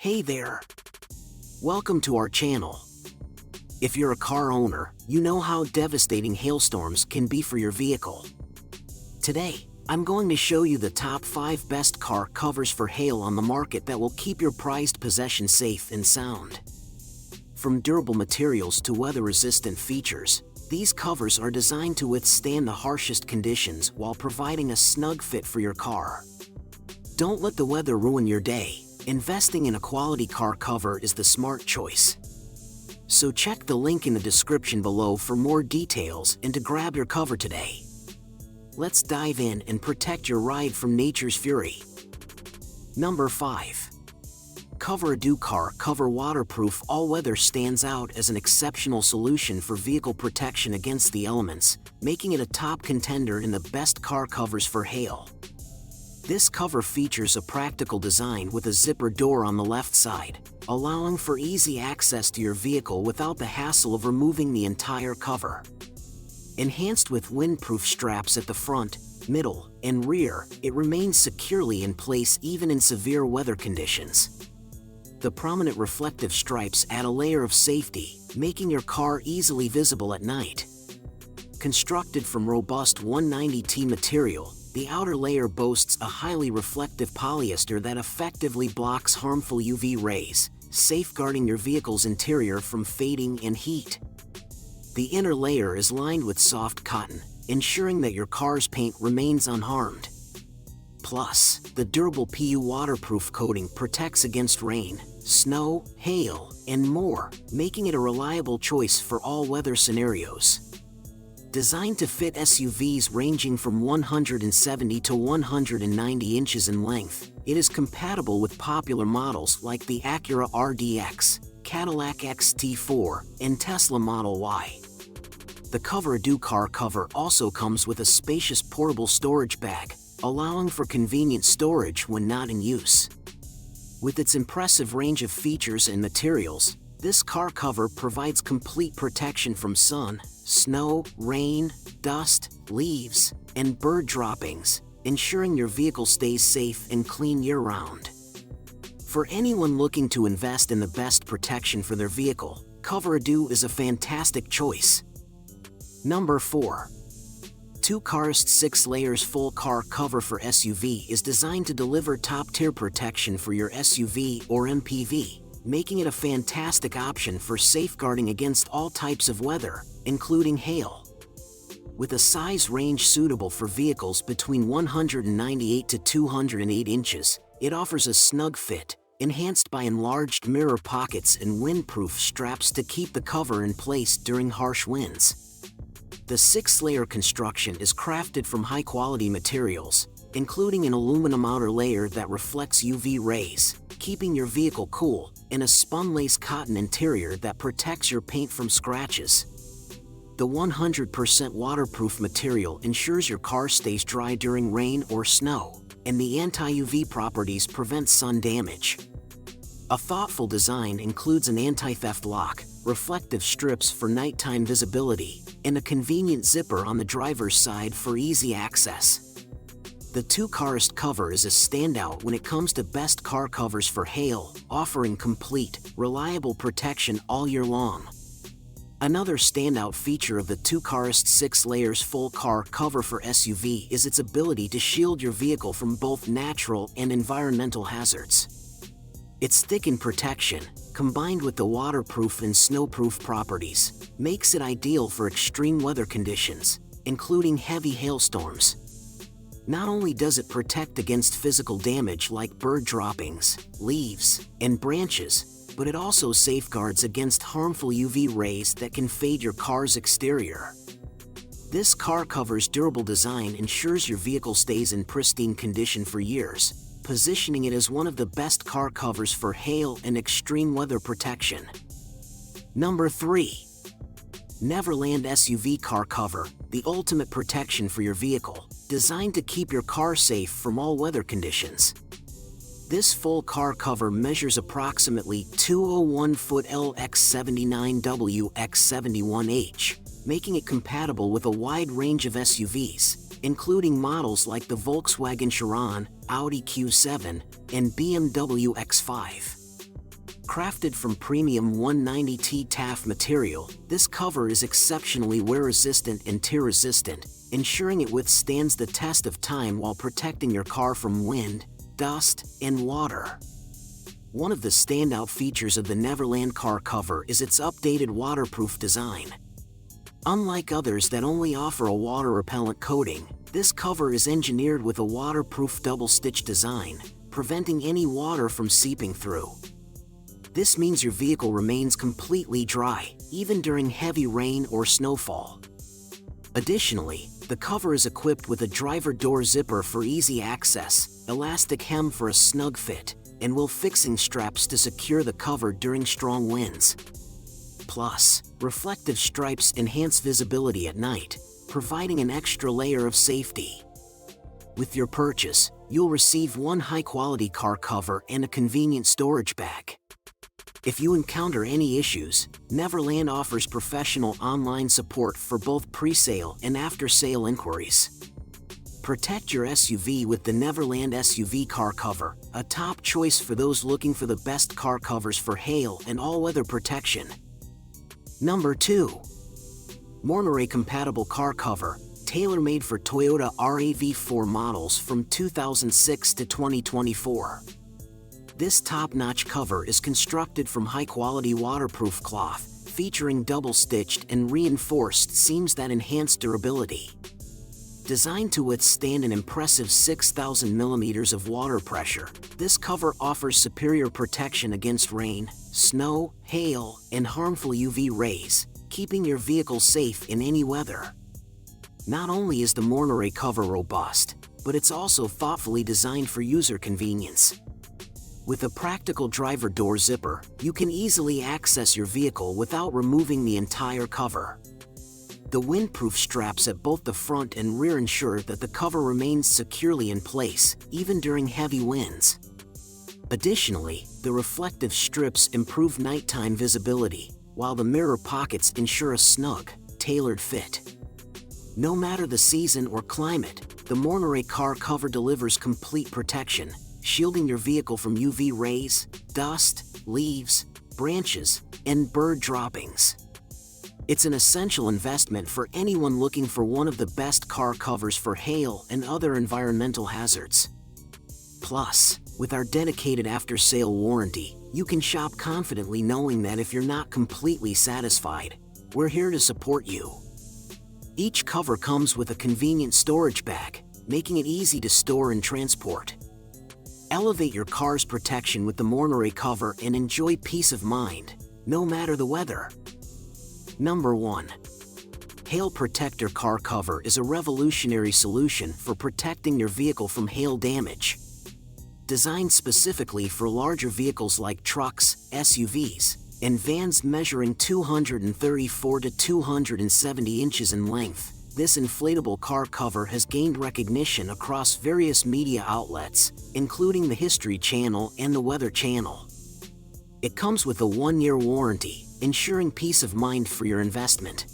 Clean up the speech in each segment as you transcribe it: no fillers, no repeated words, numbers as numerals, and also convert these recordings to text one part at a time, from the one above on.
Hey there! Welcome to our channel. If you're a car owner, you know how devastating hailstorms can be for your vehicle. Today, I'm going to show you the top 5 best car covers for hail on the market that will keep your prized possession safe and sound. From durable materials to weather-resistant features, these covers are designed to withstand the harshest conditions while providing a snug fit for your car. Don't let the weather ruin your day. Investing in a quality car cover is the smart choice. So check the link in the description below for more details and to grab your cover today. Let's dive in and protect your ride from nature's fury. Number 5. CoverADo Car Cover Waterproof All-Weather stands out as an exceptional solution for vehicle protection against the elements, making it a top contender in the best car covers for hail. This cover features a practical design with a zipper door on the left side, allowing for easy access to your vehicle without the hassle of removing the entire cover. Enhanced with windproof straps at the front, middle, and rear, it remains securely in place even in severe weather conditions. The prominent reflective stripes add a layer of safety, making your car easily visible at night. Constructed from robust 190T material, the outer layer boasts a highly reflective polyester that effectively blocks harmful UV rays, safeguarding your vehicle's interior from fading and heat. The inner layer is lined with soft cotton, ensuring that your car's paint remains unharmed. Plus, the durable PU waterproof coating protects against rain, snow, hail, and more, making it a reliable choice for all weather scenarios. Designed to fit SUVs ranging from 170 to 190 inches in length, it is compatible with popular models like the Acura RDX, Cadillac XT4, and Tesla Model Y. The CoverADo car cover also comes with a spacious portable storage bag, allowing for convenient storage when not in use. With its impressive range of features and materials, this car cover provides complete protection from sun, snow, rain, dust, leaves, and bird droppings, ensuring your vehicle stays safe and clean year-round. For anyone looking to invest in the best protection for their vehicle, CoverADo is a fantastic choice. Number 4. TwoCar's 6 layers full car cover for SUV is designed to deliver top-tier protection for your SUV or MPV, making it a fantastic option for safeguarding against all types of weather, including hail. With a size range suitable for vehicles between 198 to 208 inches, it offers a snug fit, enhanced by enlarged mirror pockets and windproof straps to keep the cover in place during harsh winds. The 6-layer construction is crafted from high-quality materials, including an aluminum outer layer that reflects UV rays, keeping your vehicle cool, and a spun-lace cotton interior that protects your paint from scratches. The 100% waterproof material ensures your car stays dry during rain or snow, and the anti-UV properties prevent sun damage. A thoughtful design includes an anti-theft lock, reflective strips for nighttime visibility, and a convenient zipper on the driver's side for easy access. The TwoCar's cover is a standout when it comes to best car covers for hail, offering complete, reliable protection all year long. Another standout feature of the TwoCar's 6 layers full car cover for SUV is its ability to shield your vehicle from both natural and environmental hazards. Its thickened protection, combined with the waterproof and snowproof properties, makes it ideal for extreme weather conditions, including heavy hailstorms. Not only does it protect against physical damage like bird droppings, leaves, and branches, but it also safeguards against harmful UV rays that can fade your car's exterior. This car cover's durable design ensures your vehicle stays in pristine condition for years, positioning it as one of the best car covers for hail and extreme weather protection. Number 3. Neverland SUV car cover, the ultimate protection for your vehicle, designed to keep your car safe from all weather conditions. This full car cover measures approximately 201 foot L x 79 W x 71H, making it compatible with a wide range of SUVs, including models like the Volkswagen Chiron, Audi Q7, and BMW X5. Crafted from premium 190T TAF material, this cover is exceptionally wear-resistant and tear-resistant, ensuring it withstands the test of time while protecting your car from wind, dust, and water. One of the standout features of the Neverland car cover is its updated waterproof design. Unlike others that only offer a water-repellent coating, this cover is engineered with a waterproof double-stitch design, preventing any water from seeping through. This means your vehicle remains completely dry, even during heavy rain or snowfall. Additionally, the cover is equipped with a driver door zipper for easy access, elastic hem for a snug fit, and will-fixing straps to secure the cover during strong winds. Plus, reflective stripes enhance visibility at night, providing an extra layer of safety. With your purchase, you'll receive one high-quality car cover and a convenient storage bag. If you encounter any issues, Neverland offers professional online support for both pre-sale and after-sale inquiries. Protect your SUV with the Neverland SUV car cover, a top choice for those looking for the best car covers for hail and all-weather protection. Number 2. MNER compatible car cover, tailor-made for Toyota RAV4 models from 2006 to 2024. This top-notch cover is constructed from high-quality waterproof cloth, featuring double-stitched and reinforced seams that enhance durability. Designed to withstand an impressive 6,000 millimeters of water pressure, this cover offers superior protection against rain, snow, hail, and harmful UV rays, keeping your vehicle safe in any weather. Not only is the MNER cover robust, but it's also thoughtfully designed for user convenience. With a practical driver door zipper, you can easily access your vehicle without removing the entire cover. The windproof straps at both the front and rear ensure that the cover remains securely in place, even during heavy winds. Additionally, the reflective strips improve nighttime visibility, while the mirror pockets ensure a snug, tailored fit. No matter the season or climate, the MNER car cover delivers complete protection, shielding your vehicle from UV rays, dust, leaves, branches, and bird droppings. It's an essential investment for anyone looking for one of the best car covers for hail and other environmental hazards. Plus, with our dedicated after-sale warranty, you can shop confidently knowing that if you're not completely satisfied, we're here to support you. Each cover comes with a convenient storage bag, making it easy to store and transport. Elevate your car's protection with the MNER cover and enjoy peace of mind, no matter the weather. Number 1. Hail Protector car cover is a revolutionary solution for protecting your vehicle from hail damage. Designed specifically for larger vehicles like trucks, SUVs, and vans measuring 234 to 270 inches in length, this inflatable car cover has gained recognition across various media outlets, including the History Channel and the Weather Channel. It comes with a 1-year warranty, ensuring peace of mind for your investment.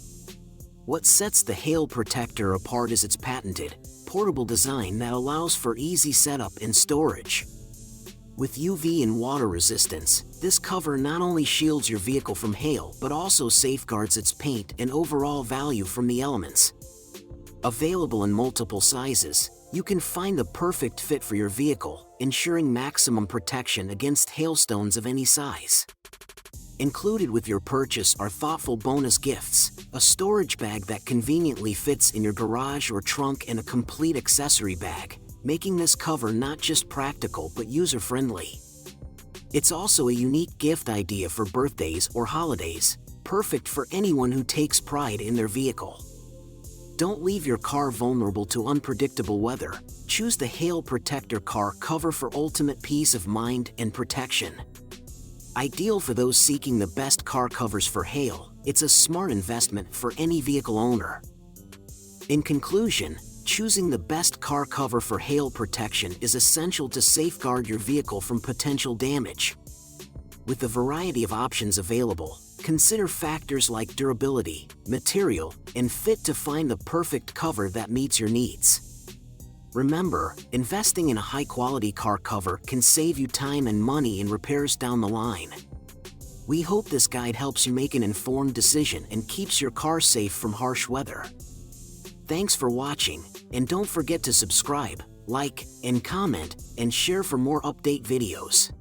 What sets the Hail Protector apart is its patented, portable design that allows for easy setup and storage. With UV and water resistance, this cover not only shields your vehicle from hail but also safeguards its paint and overall value from the elements. Available in multiple sizes, you can find the perfect fit for your vehicle, ensuring maximum protection against hailstones of any size. Included with your purchase are thoughtful bonus gifts, a storage bag that conveniently fits in your garage or trunk and a complete accessory bag, making this cover not just practical but user-friendly. It's also a unique gift idea for birthdays or holidays, perfect for anyone who takes pride in their vehicle. Don't leave your car vulnerable to unpredictable weather. Choose the Hail Protector car cover for ultimate peace of mind and protection. Ideal for those seeking the best car covers for hail, it's a smart investment for any vehicle owner. In conclusion, choosing the best car cover for hail protection is essential to safeguard your vehicle from potential damage. With a variety of options available, consider factors like durability, material, and fit to find the perfect cover that meets your needs. Remember, investing in a high-quality car cover can save you time and money in repairs down the line. We hope this guide helps you make an informed decision and keeps your car safe from harsh weather. Thanks for watching, and don't forget to subscribe, like, and comment, and share for more update videos.